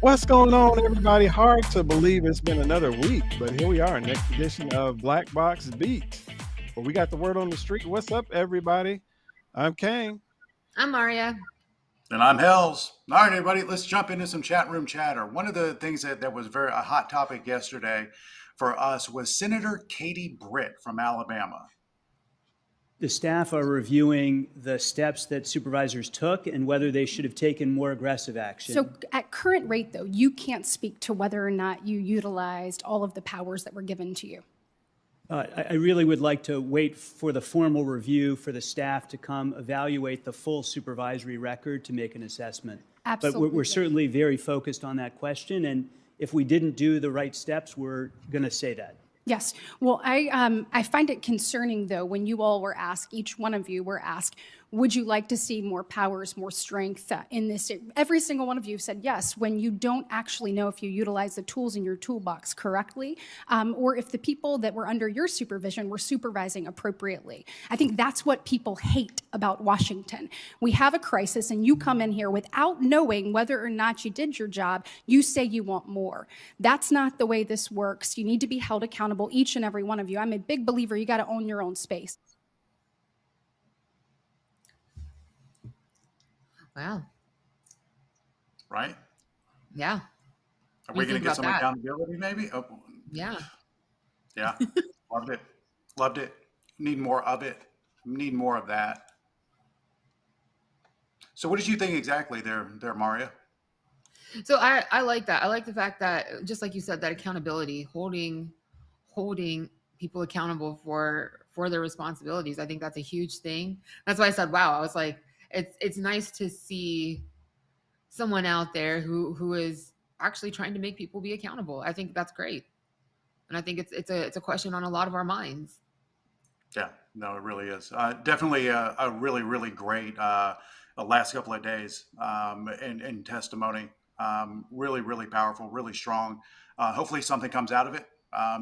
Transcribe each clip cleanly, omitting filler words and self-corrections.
What's going on, everybody? Hard to believe it's been another week, but here we are, next edition of Black Box Beat. Well, we got the word on the street. What's up, everybody? I'm Kang. I'm Maria. And I'm Hells. All right, everybody, let's jump into some chat room chatter. One of the things that was a hot topic yesterday for us was Senator Katie Britt from Alabama. The staff are reviewing the steps that supervisors took and whether they should have taken more aggressive action. So at current rate, though, you can't speak to whether or not you utilized all of the powers that were given to you. I really would like to wait for the formal review for the staff to come evaluate the full supervisory record to make an assessment. Absolutely. But we're certainly very focused on that question. And if we didn't do the right steps, we're going to say that. Yes. Well, I find it concerning, though, when you all were asked, each one of you were asked, would you like to see more powers, more strength in this? Every single one of you said yes, when you don't actually know if you utilize the tools in your toolbox correctly, or if the people that were under your supervision were supervising appropriately. I think that's what people hate about Washington. We have a crisis, and you come in here without knowing whether or not you did your job. You say you want more. That's not the way this works. You need to be held accountable, each and every one of you. I'm a big believer you got to own your own space. Wow. Right? Yeah. Are we going to get some accountability, maybe? Oh, yeah. Yeah. Loved it. Loved it. Need more of it. Need more of that. So what did you think exactly there, Maria? So I like that. I like the fact that, just like you said, that accountability, holding people accountable for their responsibilities. I think that's a huge thing. That's why I said, wow. I was like, it's nice to see someone out there who is actually trying to make people be accountable. I think that's great. And I think it's a question on a lot of our minds. Yeah, no, it really is. Definitely a really, really great last couple of days in testimony. Really, really powerful, really strong. Hopefully something comes out of it.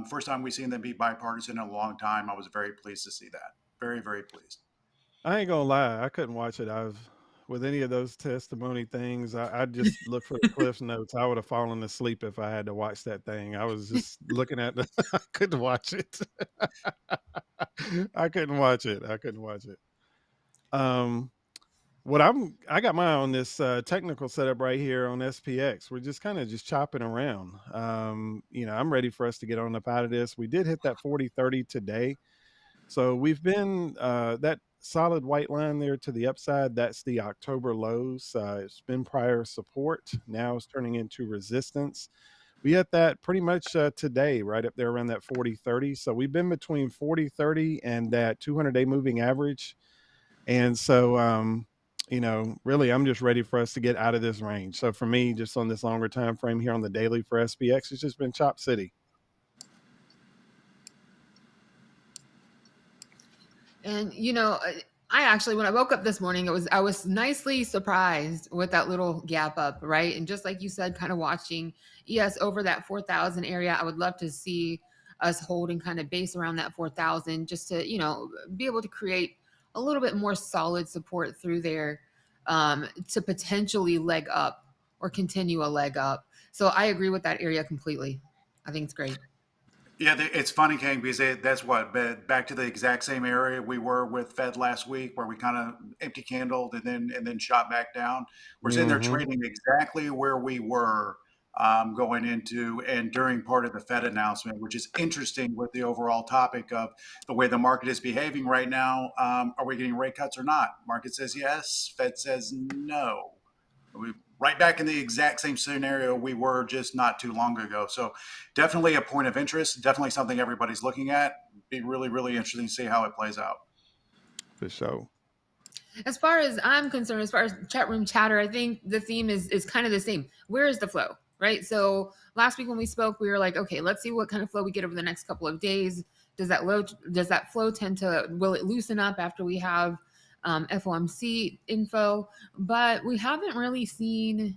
First time we've seen them be bipartisan in a long time. I was very pleased to see that. Very, very pleased. I ain't gonna lie, I couldn't watch it. With any of those testimony things, I'd just look for the cliff notes. I would have fallen asleep if I had to watch that thing. I was just looking at I couldn't watch it. I couldn't watch it. I got mine on this technical setup right here on SPX. We're just kind of just chopping around. I'm ready for us to get on up out of this. We did hit that 40-30 today. So we've been that solid white line there to the upside. That's the October lows. It's been prior support. Now it's turning into resistance. We hit that pretty much today, right up there around that 40-30. So we've been between 40-30 and that 200-day moving average. And so, really, I'm just ready for us to get out of this range. So for me, just on this longer time frame here on the daily for SPX, it's just been chop city. And I actually, when I woke up this morning, I was nicely surprised with that little gap up, right? And just like you said, kind of watching ES over that 4,000 area. I would love to see us hold and kind of base around that 4,000, just to be able to create a little bit more solid support through there, to potentially leg up or continue a leg up. So I agree with that area completely. I think it's great. Yeah, it's funny, Kang, because that's back to the exact same area we were with Fed last week, where we kind of empty candled and then shot back down. We're sitting there trading exactly where we were going into and during part of the Fed announcement, which is interesting with the overall topic of the way the market is behaving right now. Are we getting rate cuts or not? Market says yes. Fed says no. Right back in the exact same scenario we were just not too long ago. So definitely a point of interest, definitely something everybody's looking at. Be really, really interesting to see how it plays out. For sure. As far as I'm concerned, as far as chat room chatter, I think the theme is kind of the same. Where is the flow, right? So last week when we spoke, we were like, okay, let's see what kind of flow we get over the next couple of days. Does that flow will it loosen up after we have FOMC info? But we haven't really seen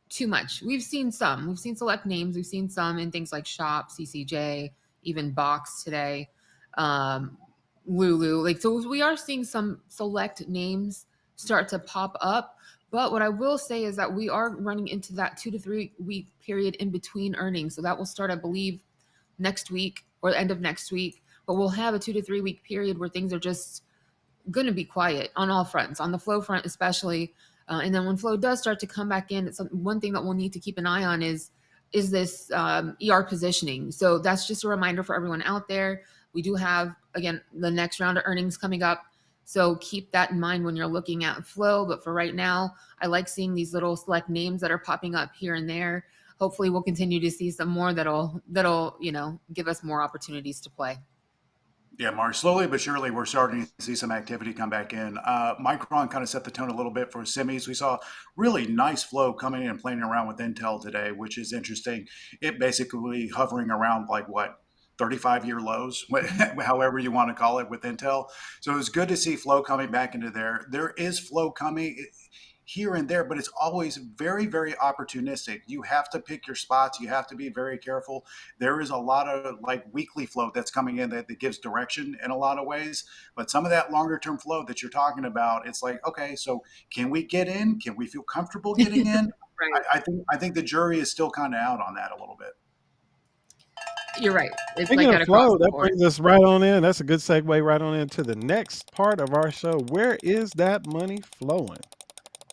too much. We've seen select names. We've seen some in things like Shop, CCJ, even Box today, Lulu. So we are seeing some select names start to pop up, But what I will say is that we are running into that 2 to 3 week period in between earnings. So that will start, I believe, next week or the end of next week. But we'll have a 2 to 3 week period where things are just going to be quiet on all fronts, on the flow front especially. And then when flow does start to come back in, it's one thing that we'll need to keep an eye on is this ER positioning. So that's just a reminder for everyone out there. We do have, again, the next round of earnings coming up. So keep that in mind when you're looking at flow. But for right now, I like seeing these little select names that are popping up here and there. Hopefully we'll continue to see some more that'll give us more opportunities to play. Yeah, Mark, slowly but surely, we're starting to see some activity come back in. Micron kind of set the tone a little bit for semis. We saw really nice flow coming in and playing around with Intel today, which is interesting. It basically hovering around like what, 35-year lows, however you want to call it, with Intel. So it was good to see flow coming back into there. There is flow coming here and there, but it's always very, very opportunistic. You have to pick your spots. You have to be very careful. There is a lot of like weekly flow that's coming in that gives direction in a lot of ways. But some of that longer term flow that you're talking about, it's like, okay, so can we get in? Can we feel comfortable getting in? Right. I think the jury is still kind of out on that a little bit. You're right. It's Speaking like of that across flow, the that board. brings us right on in. That's a good segue right on into the next part of our show. Where is that money flowing?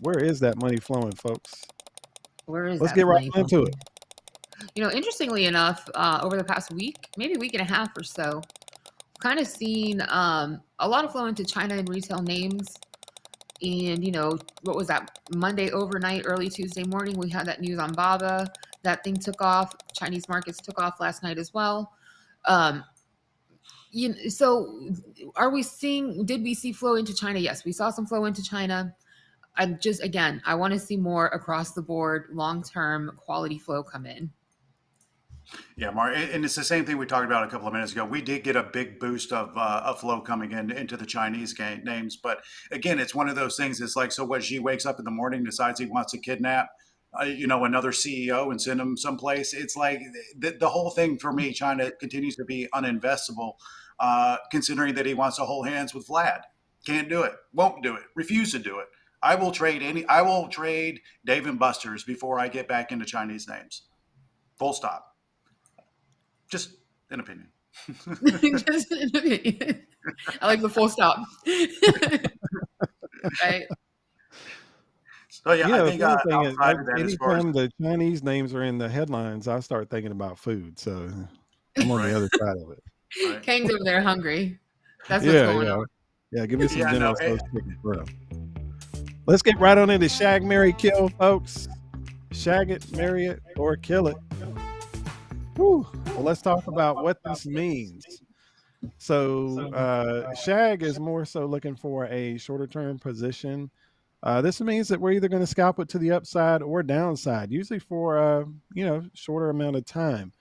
Where is that money flowing, folks? Where is Let's that get right money into flowing? it. Interestingly enough, over the past week, maybe week and a half or so, kind of seen a lot of flow into China and retail names. And, what was that? Monday overnight, early Tuesday morning, we had that news on BABA. That thing took off. Chinese markets took off last night as well. So did we see flow into China? Yes, we saw some flow into China. I want to see more across the board, long-term quality flow come in. Yeah, Mark, and it's the same thing we talked about a couple of minutes ago. We did get a big boost of flow coming into the Chinese names, but again, it's one of those things. It's like, so what? Xi wakes up in the morning, decides he wants to kidnap, another CEO and send him someplace. It's like the whole thing for me. China continues to be uninvestable, considering that he wants to hold hands with Vlad. Can't do it. Won't do it. Refuse to do it. I will trade Dave and Buster's before I get back into Chinese names. Full stop. Just an opinion. Just an opinion. I like the full stop. Right. So yeah, I The think funny thing is, outside of that, as far as anytime the Chinese names are in the headlines, I start thinking about food. So I'm on the other side of it. right. Kang's over there hungry. That's what's going on. Yeah, give me some Yeah, General no, Tso's chicken grill. Let's get right on into shag, marry, kill, folks. Shag it, marry it, or kill it. Whew. Well, let's talk about what this means. So shag is more so looking for a shorter term position. This means that we're either going to scalp it to the upside or downside, usually for shorter amount of time.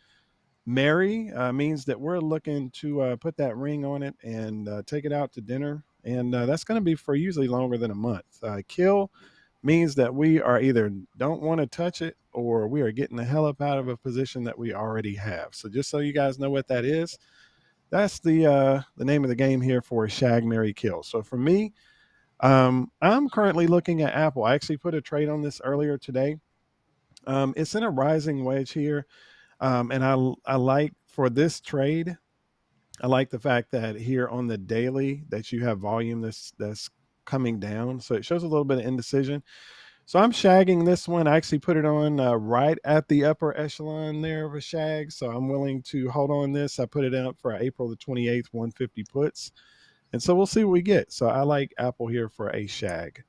Marry means that we're looking to put that ring on it and take it out to dinner, and that's going to be for usually longer than a month. Kill means that we are either don't want to touch it or we are getting the hell up out of a position that we already have. So just so you guys know what that is, that's the name of the game here for shag, marry, kill. So for me, I'm currently looking at Apple. I actually put a trade on this earlier today. It's in a rising wedge here. And I like for this trade, I like the fact that here on the daily that you have volume that's coming down. So it shows a little bit of indecision. So I'm shagging this one. I actually put it on right at the upper echelon there of a shag. So I'm willing to hold on this. I put it out for April the 28th, 150 puts. And so we'll see what we get. So I like Apple here for a shag.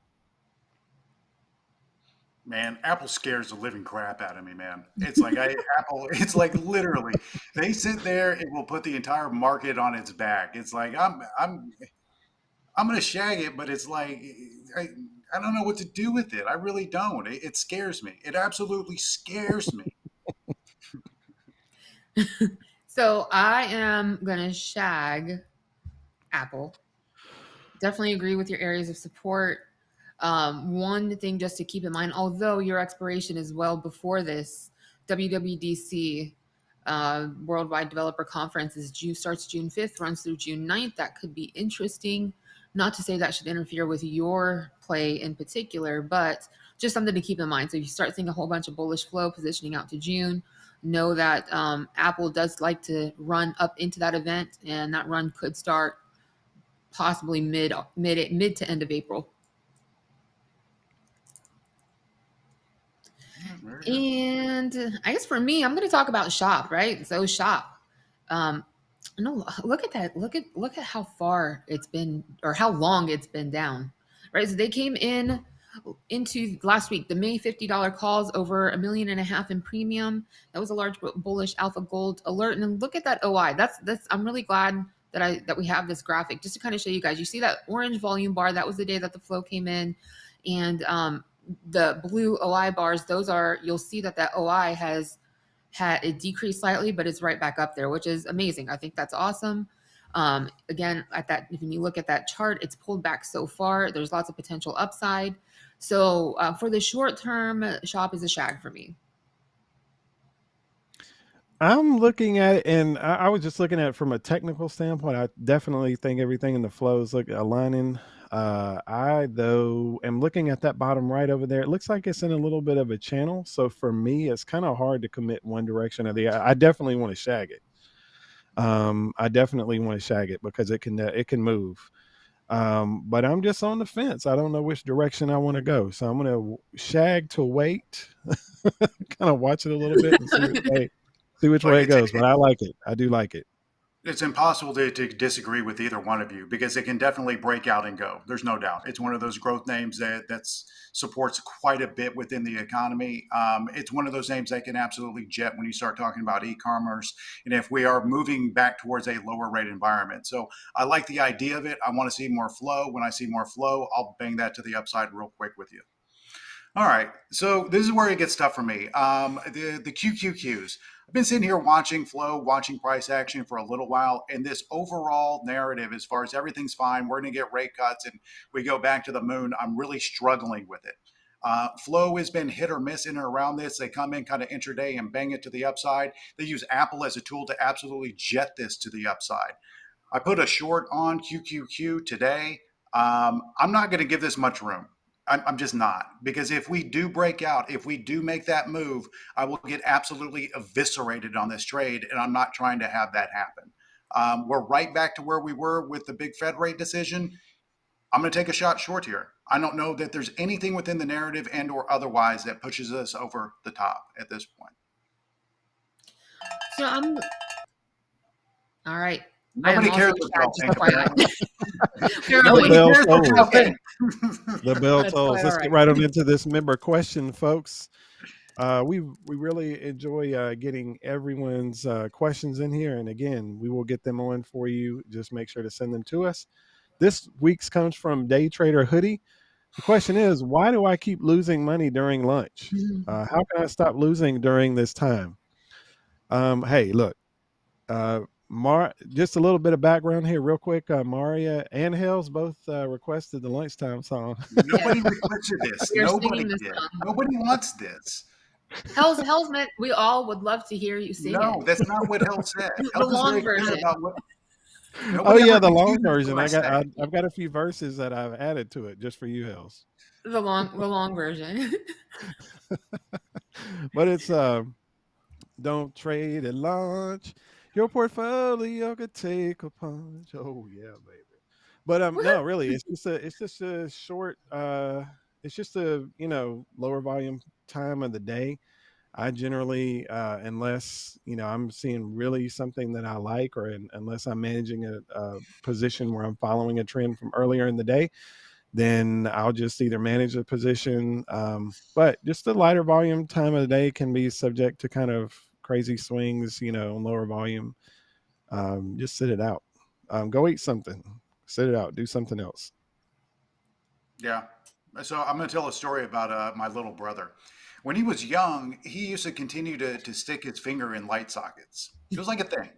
Man, Apple scares the living crap out of me, man. It's like Apple. It's like literally, they sit there and will put the entire market on its back. It's like I'm gonna shag it, but it's like I don't know what to do with it. I really don't. It scares me. It absolutely scares me. So I am gonna shag Apple. Definitely agree with your areas of support. One thing just to keep in mind, although your expiration is well before this, WWDC Worldwide Developer Conference starts June 5th, runs through June 9th. That could be interesting. Not to say that should interfere with your play in particular, but just something to keep in mind. So if you start seeing a whole bunch of bullish flow positioning out to June, know that Apple does like to run up into that event, and that run could start possibly mid to end of April. And I guess for me, I'm going to talk about Shop, right? So Shop, no, look at that. Look at how far it's been, or how long it's been down, right? So they came into last week, the May $50 calls over $1.5 million in premium. That was a large bullish alpha gold alert. And then look at that OI. That's I'm really glad that we have this graphic just to kind of show you guys. You see that orange volume bar? That was the day that the flow came in, and the blue OI bars. Those are, you'll see that OI has had it decreased slightly, but it's right back up there, which is amazing. I think that's awesome. Again, when you look at that chart, it's pulled back so far. There's lots of potential upside. So for the short term, Shop is a shag for me. I'm looking at it, and I was just looking at it from a technical standpoint. I definitely think everything in the flow is aligning. I, though, am looking at that bottom right over there. It looks like it's in a little bit of a channel. So for me, it's kind of hard to commit one direction or the other. I definitely want to shag it. I definitely want to shag it because it can move. But I'm just on the fence. I don't know which direction I want to go. So I'm going to shag to wait, kind of watch it a little bit and see which way it goes. But I like it. I do like it. It's impossible to disagree with either one of you because it can definitely break out and go. There's no doubt. It's one of those growth names that supports quite a bit within the economy. It's one of those names that can absolutely jet when you start talking about e-commerce and if we are moving back towards a lower rate environment. So I like the idea of it. I want to see more flow. When I see more flow, I'll bang that to the upside real quick with you. All right, so this is where it gets tough for me. The QQQs. I've been sitting here watching flow, watching price action for a little while, and this overall narrative, as far as everything's fine, we're going to get rate cuts, and we go back to the moon. I'm really struggling with it. Flow has been hit or miss in and around this. They come in kind of intraday and bang it to the upside. They use Apple as a tool to absolutely jet this to the upside. I put a short on QQQ today. I'm not going to give this much room. I'm just not, because if we do break out, if we do make that move, I will get absolutely eviscerated on this trade, and I'm not trying to have that happen. We're right back to where we were with the big Fed rate decision. I'm going to take a shot short here. I don't know that there's anything within the narrative and or otherwise that pushes us over the top at this point. So all right. Nobody cares about the bell tolls. Let's get right on into this member question, folks. We really enjoy getting everyone's questions in here, and again, we will get them on for you. Just make sure to send them to us. This week's comes from Day Trader Hoodie. The question is, why do I keep losing money during lunch? How can I stop losing during this time? Hey, look. Just a little bit of background here real quick. Maria and Hells both requested the lunchtime song. Nobody requested this. Nobody did. Nobody wants this. Hell's meant we all would love to hear you sing it. No, that's not what Hell said. The long version. Oh yeah, the long version. I've got a few verses that I've added to it just for you, Hells. The long version. But it's don't trade at lunch. Your portfolio could take a punch. Oh yeah, baby. But no, really, it's just a short. It's just a lower volume time of the day. I generally, unless I'm seeing really something that I like, or unless I'm managing a position where I'm following a trend from earlier in the day, then I'll just either manage a position. But just the lighter volume time of the day can be subject to kind of crazy swings, lower volume. Just sit it out. Go eat something, sit it out, do something else. Yeah. So I'm going to tell a story about my little brother. When he was young, he used to continue to stick his finger in light sockets. It was like a thing.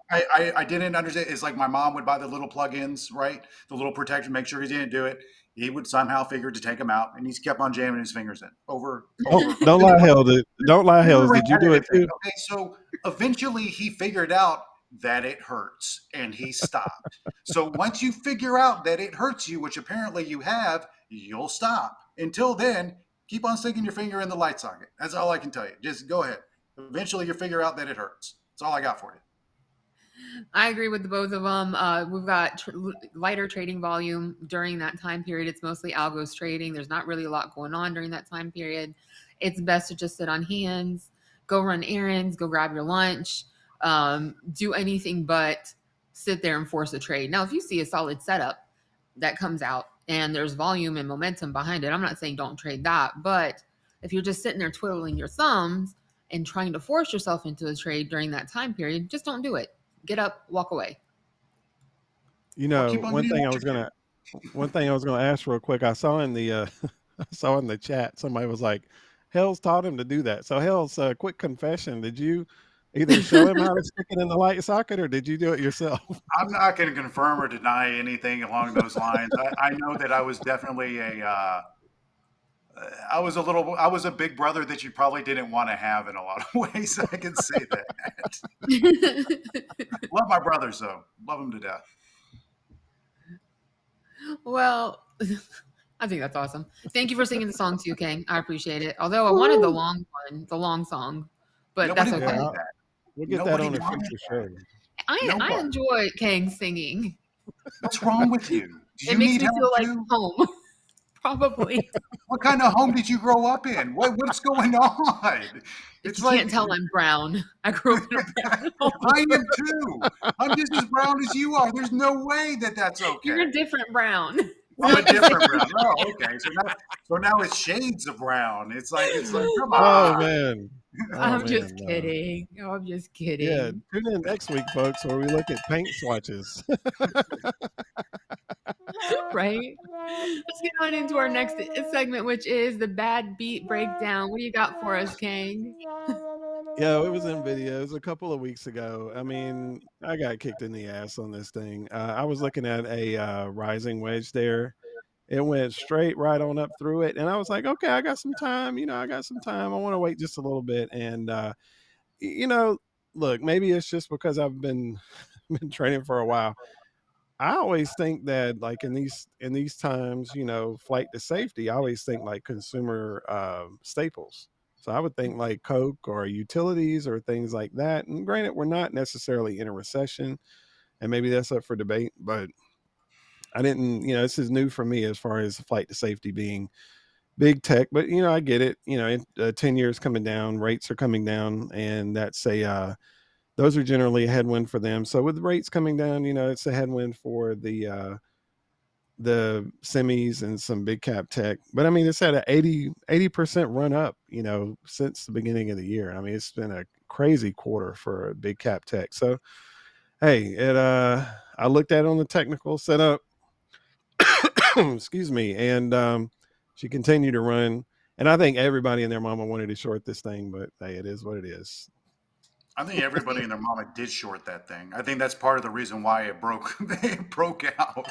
I didn't understand. It's like my mom would buy the little plugins, right? The little protector, make sure he didn't do it. He would somehow figure to take them out, and he's kept on jamming his fingers in over. Don't lie, Hell. Don't lie, Hell. Did you do it too? Okay, so eventually he figured out that it hurts, and he stopped. So once you figure out that it hurts you, which apparently you have, you'll stop. Until then, keep on sticking your finger in the light socket. That's all I can tell you. Just go ahead. Eventually, you'll figure out that it hurts. That's all I got for you. I agree with the both of them. We've got lighter trading volume during that time period. It's mostly algos trading. There's not really a lot going on during that time period. It's best to just sit on hands, go run errands, go grab your lunch, do anything but sit there and force a trade. Now, if you see a solid setup that comes out and there's volume and momentum behind it, I'm not saying don't trade that. But if you're just sitting there twiddling your thumbs and trying to force yourself into a trade during that time period, just don't do it. Get up, walk away. You Well, know, keep on doing what you're doing. one thing I was gonna ask real quick. I saw in the I saw in the chat somebody was like, "Hell's taught him to do that." So Hell's quick confession. Did you either show him how to stick it in the light socket, or did you do it yourself? I'm not going to confirm or deny anything along those lines. I know that I was definitely I was a big brother that you probably didn't want to have in a lot of ways. I can say that. Love my brothers though. Love them to death. Well, I think that's awesome. Thank you for singing the song too, Kang. I appreciate it. Although I wanted the long one, the long song, but Nobody that's okay. wanted that. We'll get Nobody that on a wanted future that. show. I Nobody. enjoy Kang singing. What's wrong with you? Do It you makes need me help feel like too? home. Probably. What kind of home did you grow up in? What's going on? If It's you like can't tell, I'm brown. I grew up in a brown home. I am too. I'm just as brown as you are. There's no way that that's okay. You're a different brown. I'm a different brown. Oh, okay. So now it's shades of brown. It's like come Oh on. man. Oh, I'm man, just no. kidding. Oh, I'm just kidding. Yeah, tune in next week, folks, where we look at paint swatches. Right? Let's get on into our next segment, which is the bad beat breakdown. What do you got for us, Kang? Yeah, it was in videos a couple of weeks ago. I mean, I got kicked in the ass on this thing. I was looking at a rising wedge there. It went straight right on up through it, and I was like, okay, I got some time. I got some time. I want to wait just a little bit, and you know, look, maybe it's just because I've been been training for a while. I always think that like in these times, flight to safety, I always think like consumer staples. So I would think like Coke or utilities or things like that. And granted, we're not necessarily in a recession, and maybe that's up for debate, but I didn't, this is new for me as far as flight to safety being big tech, but I get it. 10 years coming down, rates are coming down, and that's those are generally a headwind for them. So with rates coming down, it's a headwind for the semis and some big cap tech. But I mean, it's at a 80% run up, since the beginning of the year. I mean, it's been a crazy quarter for big cap tech. So hey, I looked at it on the technical setup, excuse me, and she continued to run. And I think everybody and their mama wanted to short this thing, but hey, it is what it is. I think everybody and their mama did short that thing. I think that's part of the reason why it broke out.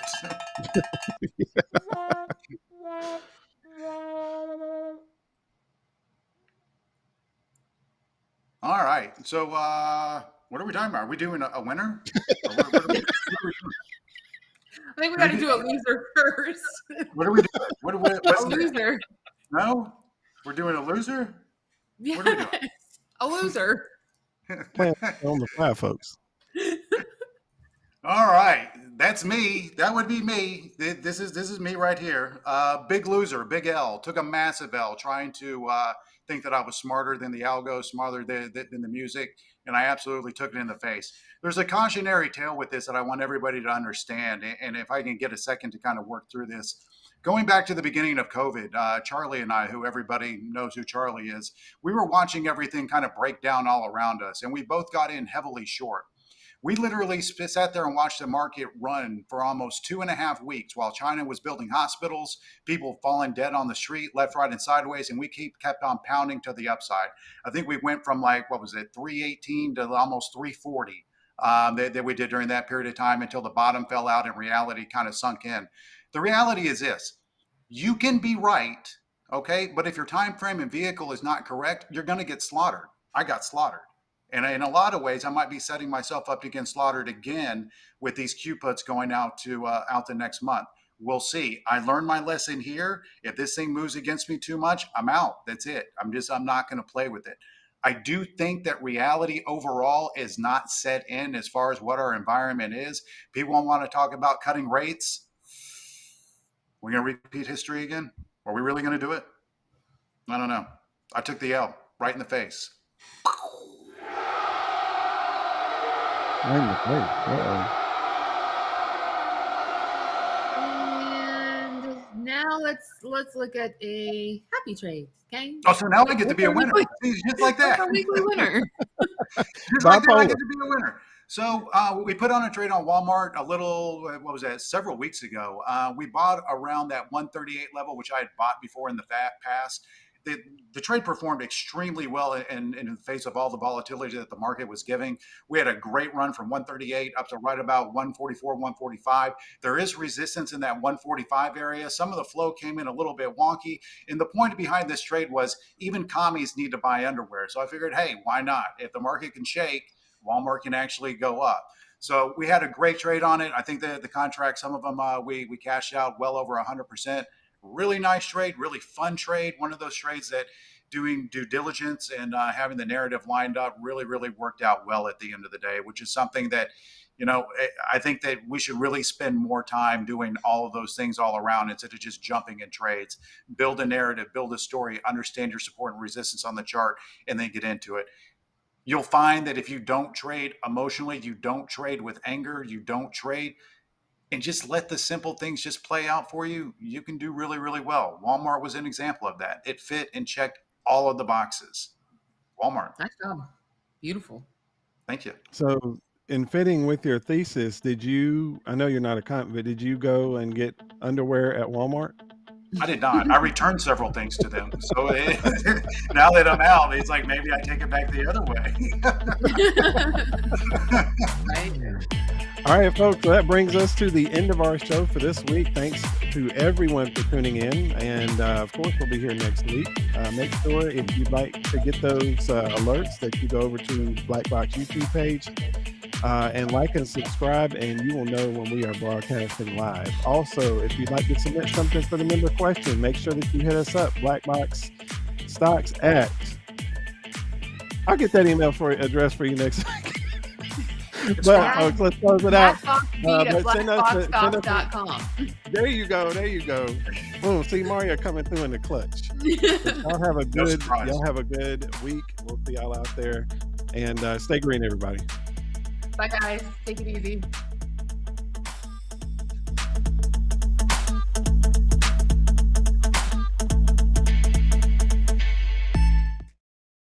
All right. So what are we talking about? Are we doing a winner? What are we doing? I think we got to do a loser first. What are we doing? What's A loser. No? We're doing a loser? Yes. What are we doing? A loser. Playing on the fly, folks. All right, that's me. That would be me. This is me right here. Big loser, big L. Took a massive L, trying to think that I was smarter than the algo, smarter than the music, and I absolutely took it in the face. There's a cautionary tale with this that I want everybody to understand, and if I can get a second to kind of work through this. Going back to the beginning of COVID, Charlie and I, who everybody knows who Charlie is, we were watching everything kind of break down all around us, and we both got in heavily short. We literally sat there and watched the market run for almost 2.5 weeks while China was building hospitals, people falling dead on the street, left, right, and sideways, and we kept on pounding to the upside. I think we went from 318 to almost 340 that we did during that period of time until the bottom fell out and reality kind of sunk in. The reality is this: you can be right, okay, but if your time frame and vehicle is not correct, you're going to get slaughtered. I got slaughtered. And in a lot of ways, I might be setting myself up to get slaughtered again with these Q puts going out to next month. We'll see. I learned my lesson here. If this thing moves against me too much, I'm out. That's it. I'm not going to play with it. I do think that reality overall is not set in as far as what our environment is. People want to talk about cutting rates. We're going to repeat history again? Are we really going to do it? I don't know. I took the L right in the face. Right in the face. Uh-oh. And now let's look at a happy trade. Okay. Oh, so now I get to be a winner. Just like that. A weekly winner. Just like that, I get to be a winner. So we put on a trade on Walmart a little, what was that, several weeks ago. We bought around that 138 level, which I had bought before in the past. The trade performed extremely well in the face of all the volatility that the market was giving. We had a great run from 138 up to right about 144, 145. There is resistance in that 145 area. Some of the flow came in a little bit wonky. And the point behind this trade was even commies need to buy underwear. So I figured, hey, why not? If the market can shake, Walmart can actually go up. So we had a great trade on it. I think that the contract, some of them we cashed out well over 100%. Really nice trade, really fun trade. One of those trades that doing due diligence and having the narrative lined up really, really worked out well at the end of the day, which is something that, I think that we should really spend more time doing all of those things all around instead of just jumping in trades. Build a narrative, build a story, understand your support and resistance on the chart, and then get into it. You'll find that if you don't trade emotionally, you don't trade with anger, you don't trade and just let the simple things just play out for you, you can do really, really well. Walmart was an example of that. It fit and checked all of the boxes. Walmart. Nice job. Beautiful. Thank you. So in fitting with your thesis, I know you're not a comp, but did you go and get underwear at Walmart? I did not. I returned several things to them. So now that I'm out, it's like maybe I take it back the other way. Right. All right, folks, so that brings us to the end of our show for this week. Thanks to everyone for tuning in. And, of course, we'll be here next week. Make sure if you'd like to get those alerts that you go over to BlackBox YouTube page and like and subscribe, and you will know when we are broadcasting live. Also, if you'd like to submit something for the member question, make sure that you hit us up, BlackBoxStocks at... I'll get that email address for you next week. But folks, let's close it out. BlackBoxBeat@BlackBoxStocks.com. There you go. Boom. See Mario coming through in the clutch. Y'all have a good week. We'll see y'all out there. And stay green, everybody. Bye, guys. Take it easy.